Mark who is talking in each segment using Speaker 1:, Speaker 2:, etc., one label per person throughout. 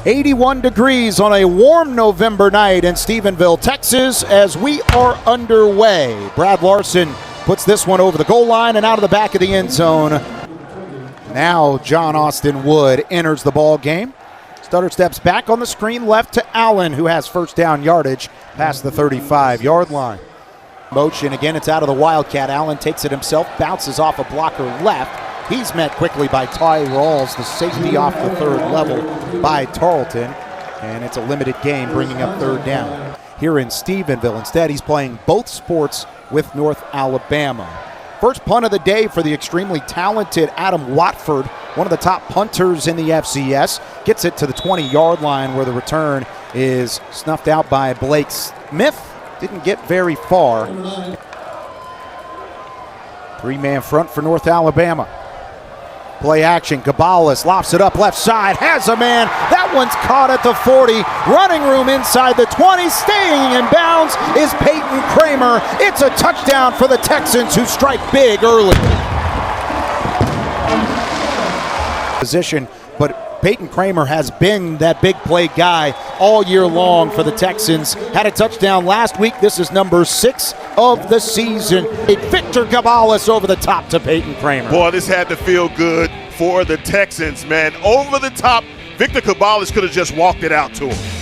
Speaker 1: 81 degrees on a warm November night in Stephenville, Texas, as we are underway. Brad Larson puts this one over the goal line and out of the back of the end zone. Now John Austin Wood enters the ball game. Stutter steps back on the screen left to Allen, who has first down yardage past the 35-yard line. Motion, again, it's out of the Wildcat. Allen takes it himself, bounces off a blocker left. He's met quickly by Ty Rawls, the safety off the third level by Tarleton. And it's a limited game, bringing up third down here in Stephenville. Instead, he's playing both sports with North Alabama. First punt of the day for the extremely talented Adam Watford, one of the top punters in the FCS. Gets it to the 20-yard line where the return is snuffed out by Blake Smith. Didn't get very far. Three-man front for North Alabama. Play action, Gabalis lofts it up left side, has a man. That one's caught at the 40. Running room inside the 20. Staying in bounds is Peyton Kramer. It's a touchdown for the Texans, who strike big early. Position, but Peyton Kramer has been that big play guy all year long for the Texans. Had a touchdown last week. This is number 6 of the season. Victor Gabalis over the top to Peyton Kramer.
Speaker 2: Boy, this had to feel good for the Texans, man. Over the top, Victor Gabalis could have just walked it out to him.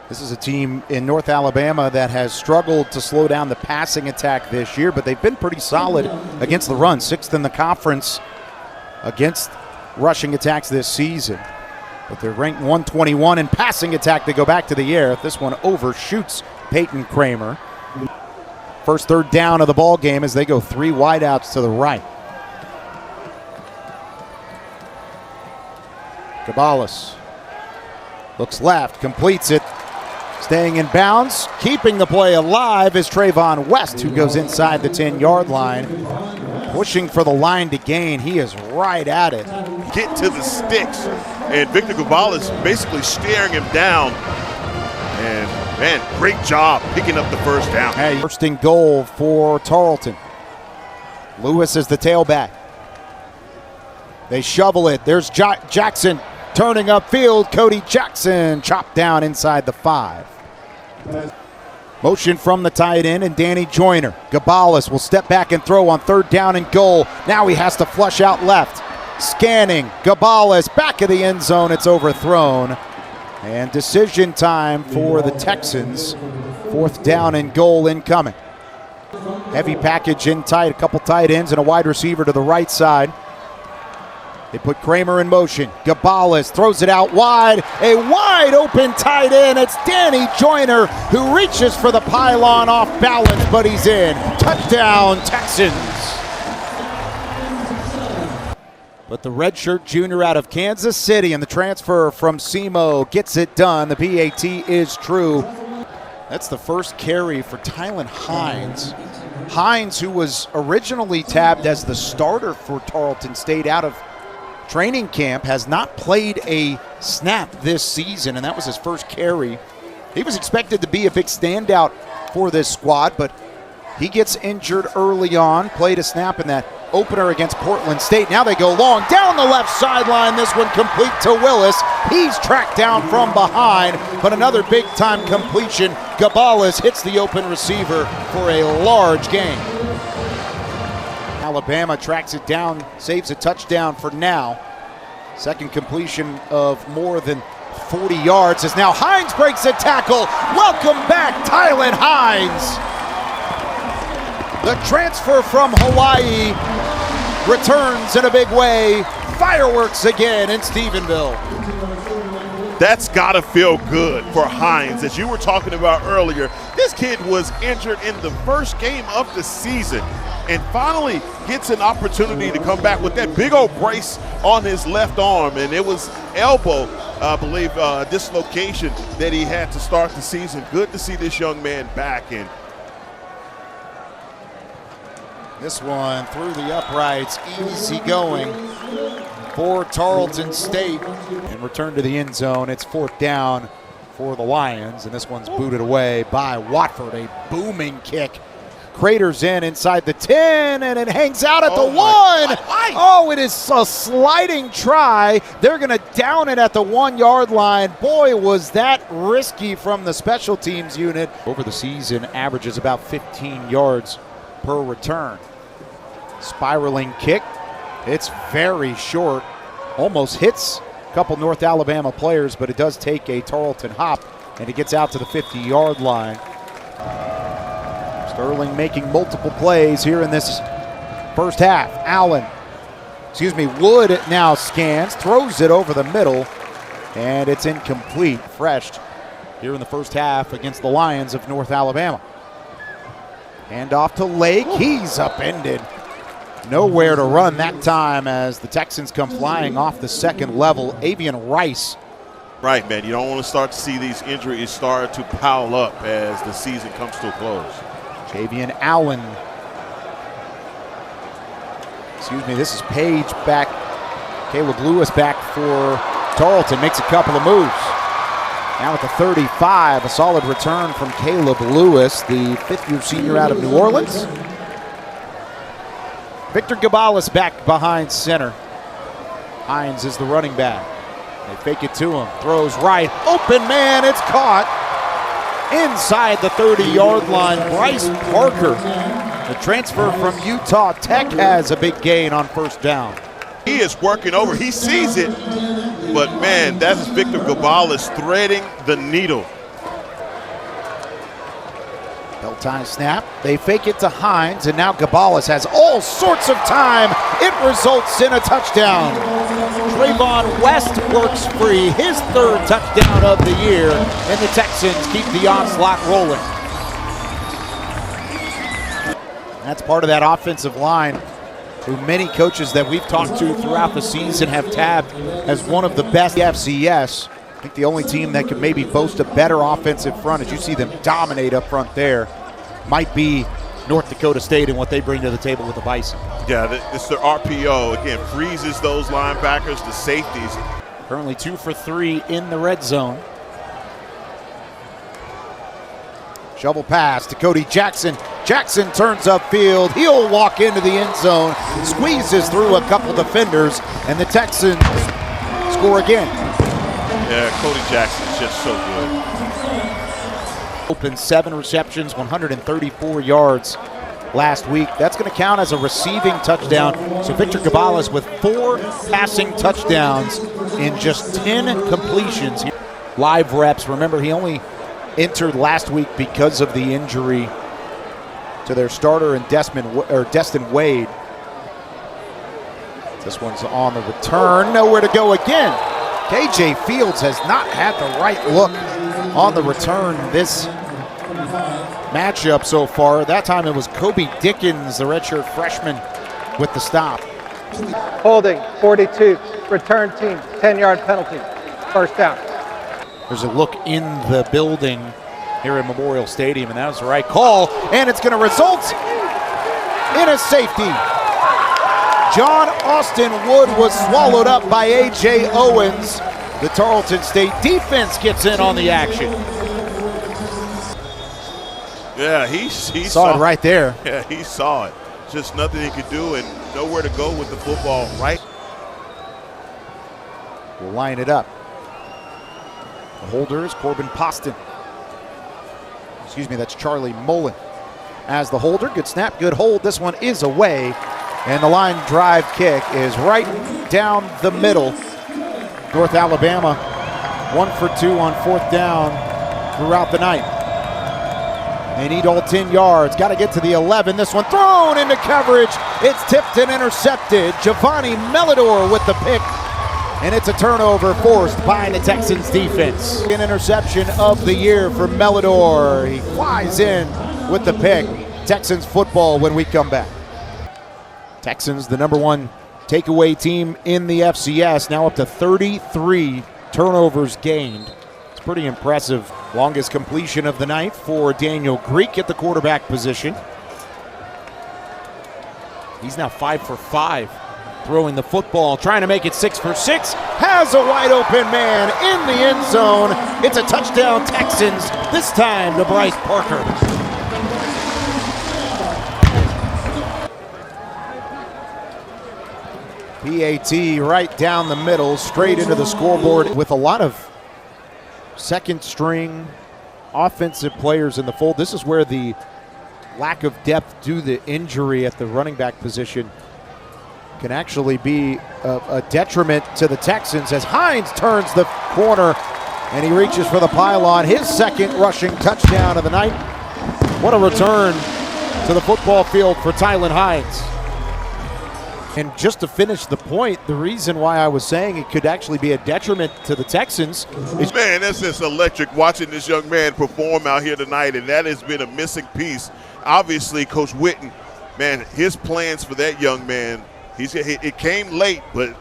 Speaker 1: This is a team in North Alabama that has struggled to slow down the passing attack this year, but they've been pretty solid against the run. 6th in the conference against rushing attacks this season. But they're ranked 121 in passing attack. They go back to the air. This one overshoots Peyton Kramer. First third down of the ball game as they go 3 wideouts to the right. Gabalis looks left, completes it. Staying in bounds, keeping the play alive is Trayvon West, who goes inside the 10-yard line. Pushing for the line to gain. He is right at it.
Speaker 2: Get to the sticks. And Victor Gabalis basically staring him down. And, man, great job picking up the first down.
Speaker 1: Hey, first and goal for Tarleton. Lewis is the tailback. They shovel it. There's Jackson turning upfield. Cody Jackson chopped down inside the 5. Motion from the tight end and Danny Joyner. Gabalis will step back and throw on third down and goal. Now he has to flush out left. Scanning. Gabalis back of the end zone. It's overthrown. And decision time for the Texans. 4th down and goal incoming. Heavy package in tight. A couple tight ends and a wide receiver to the right side. They put Kramer in motion. Gabalis throws it out wide. A wide open tight end. It's Danny Joyner, who reaches for the pylon off balance, but he's in. Touchdown, Texans. But the redshirt junior out of Kansas City and the transfer from SEMO gets it done. The PAT is true. That's the first carry for Tylen Hines. Hines, who was originally tabbed as the starter for Tarleton State out of training camp, has not played a snap this season, and that was his first carry. He was expected to be a big standout for this squad, but he gets injured early on, played a snap in that opener against Portland State. Now they go long down the left sideline. This one complete to Willis. He's tracked down from behind, but another big-time completion. Gabalis hits the open receiver for a large gain. Alabama tracks it down, saves a touchdown for now. Second completion of more than 40 yards as now Hines breaks a tackle. Welcome back, Tylen Hines. The transfer from Hawaii returns in a big way. Fireworks again in Stephenville.
Speaker 2: That's got to feel good for Hines. As you were talking about earlier, this kid was injured in the first game of the season and finally gets an opportunity to come back with that big old brace on his left arm. And it was elbow, I believe, dislocation that he had to start the season. Good to see this young man back. And
Speaker 1: this one through the uprights, easy going for Tarleton State. And return to the end zone. It's 4th down for the Lions, and this one's booted away by Watford. A booming kick craters inside the 10, and it hangs out at the 1.
Speaker 2: Why?
Speaker 1: Oh, it is a sliding try. They're going to down it at the 1-yard line. Boy, was that risky from the special teams unit. Over the season, averages about 15 yards per return. Spiraling kick. It's very short. Almost hits a couple North Alabama players, but it does take a Tarleton hop, and it gets out to the 50-yard line. Sterling making multiple plays here in this first half. Wood now scans, throws it over the middle, and it's incomplete. Fresh here in the first half against the Lions of North Alabama. Hand off to Lake. He's upended. Nowhere to run that time as the Texans come flying off the second level. Avian Rice.
Speaker 2: Right, man. You don't want to start to see these injuries start to pile up as the season comes to a close.
Speaker 1: Javian Allen. This is Page back. Caleb Lewis back for Tarleton. Makes a couple of moves. Now at the 35, a solid return from Caleb Lewis, the fifth-year senior out of New Orleans. Victor Gabalis back behind center. Hines is the running back. They fake it to him. Throws right. Open man. It's caught inside the 30-yard line. Bryce Parker, the transfer from Utah Tech, has a big gain on first down.
Speaker 2: He is working over. He sees it. But, man, that's Victor Gabalis threading the needle.
Speaker 1: Bell-time snap. They fake it to Hines, and now Gabalis has all sorts of time. It results in a touchdown. Trayvon West works free, his third touchdown of the year, and the Texans keep the onslaught rolling. That's part of that offensive line who many coaches that we've talked to throughout the season have tabbed as one of the best FCS. I think the only team that could maybe boast a better offensive front, as you see them dominate up front there, might be North Dakota State and what they bring to the table with the Bison.
Speaker 2: Yeah, it's their RPO. Again, freezes those linebackers, the safeties.
Speaker 1: Currently 2 for 3 in the red zone. Shovel pass to Cody Jackson. Jackson turns upfield. He'll walk into the end zone, squeezes through a couple defenders, and the Texans score again.
Speaker 2: Yeah, Cody Jackson's just so good.
Speaker 1: Open 7 receptions, 134 yards last week. That's going to count as a receiving touchdown. So Victor Gabalis with 4 passing touchdowns in just 10 completions. Live reps. Remember, he only entered last week because of the injury to their starter and Destin Wade. This one's on the return. Nowhere to go again. KJ Fields has not had the right look on the return this matchup so far. That time it was Kobe Dickens, the redshirt freshman, with the stop.
Speaker 3: Holding, 42, return team, 10-yard penalty, first down.
Speaker 1: There's a look in the building here at Memorial Stadium, and that was the right call, and it's going to result in a safety. John Austin Wood was swallowed up by A.J. Owens. The Tarleton State defense gets in on the action.
Speaker 2: Yeah, he
Speaker 1: saw it right there.
Speaker 2: Yeah, he saw it. Just nothing he could do and nowhere to go with the football, right?
Speaker 1: We'll line it up. The holder is Corbin Poston. That's Charlie Mullen as the holder. Good snap, good hold. This one is away. And the line drive kick is right down the middle. North Alabama, 1 for 2 on fourth down throughout the night. They need all 10 yards. Got to get to the 11. This one thrown into coverage. It's tipped and intercepted. Giovanni Melidor with the pick. And it's a turnover forced by the Texans defense. An interception of the year for Melidor. He flies in with the pick. Texans football when we come back. Texans, the number 1 takeaway team in the FCS, now up to 33 turnovers gained. It's pretty impressive. Longest completion of the night for Daniel Greek at the quarterback position. He's now 5 for 5 throwing the football, trying to make it 6 for 6. Has a wide open man in the end zone. It's a touchdown Texans, this time to Bryce Parker. PAT right down the middle, straight into the scoreboard with a lot of second string offensive players in the fold. This is where the lack of depth due to the injury at the running back position can actually be a detriment to the Texans as Hines turns the corner and he reaches for the pylon. His second rushing touchdown of the night. What a return to the football field for Tylen Hines. And just to finish the point, the reason why I was saying it could actually be a detriment to the Texans is—
Speaker 2: Man, that's just electric watching this young man perform out here tonight, and that has been a missing piece. Obviously, Coach Witten, man, his plans for that young man, it came late, but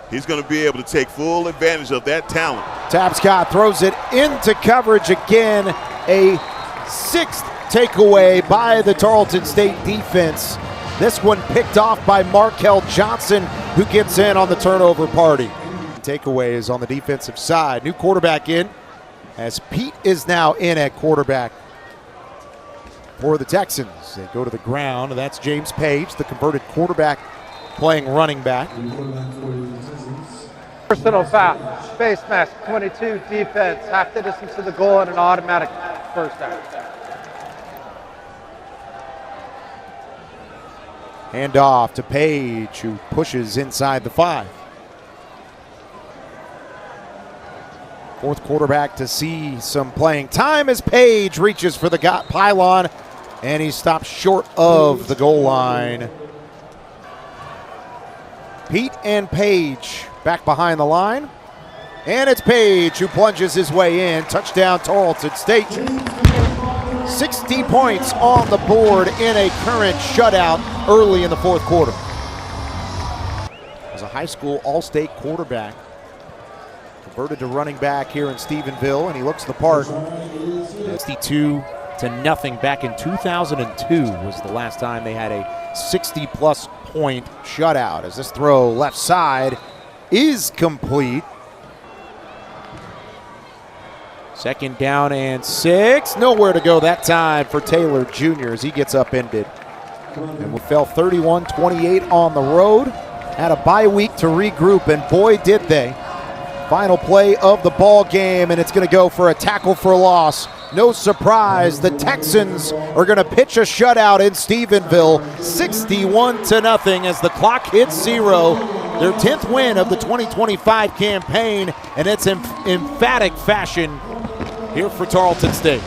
Speaker 2: he's going to be able to take full advantage of that talent.
Speaker 1: Tapscott throws it into coverage again. A sixth takeaway by the Tarleton State defense. This one picked off by Markel Johnson, who gets in on the turnover party. Takeaway is on the defensive side. New quarterback in, as Pete is now in at quarterback for the Texans. They go to the ground, and that's James Page, the converted quarterback, playing running back.
Speaker 3: Personal foul, face mask, 22, defense, half the distance to the goal and an automatic first down.
Speaker 1: Hand off to Page, who pushes inside the 5. Fourth quarterback to see some playing time as Page reaches for the pylon, and he stops short of the goal line. Pete and Page back behind the line, and it's Page who plunges his way in. Touchdown Tarleton State. 60 points on the board in a current shutout early in the fourth quarter. As a high school all-state quarterback, converted to running back here in Stephenville, and he looks the part. 62-0 back in 2002 was the last time they had a 60-plus point shutout. As this throw left side is complete. Second down and 6. Nowhere to go that time for Taylor Jr. as he gets upended. And we fell 31-28 on the road. Had a bye week to regroup, and boy did they. Final play of the ball game, and it's going to go for a tackle for loss. No surprise, the Texans are going to pitch a shutout in Stephenville, 61-0 as the clock hits 0. Their 10th win of the 2025 campaign, and it's in emphatic fashion here for Tarleton State.